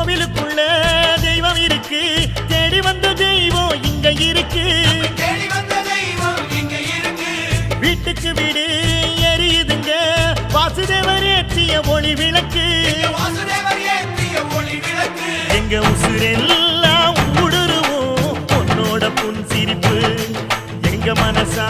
கோவிலுக்குள்ள தெய்வம் இருக்கு, தேடி வந்த தெய்வம் இங்க இருக்கு. வீட்டுக்கு வீடு எரியுதுங்க வாசுதேவர் ஏற்றிய ஒளி விளக்கு. எங்க உசுரெல்லாம் ஊடுருவோம் உன்னோட புன் சிரிப்பு. எங்க மனசா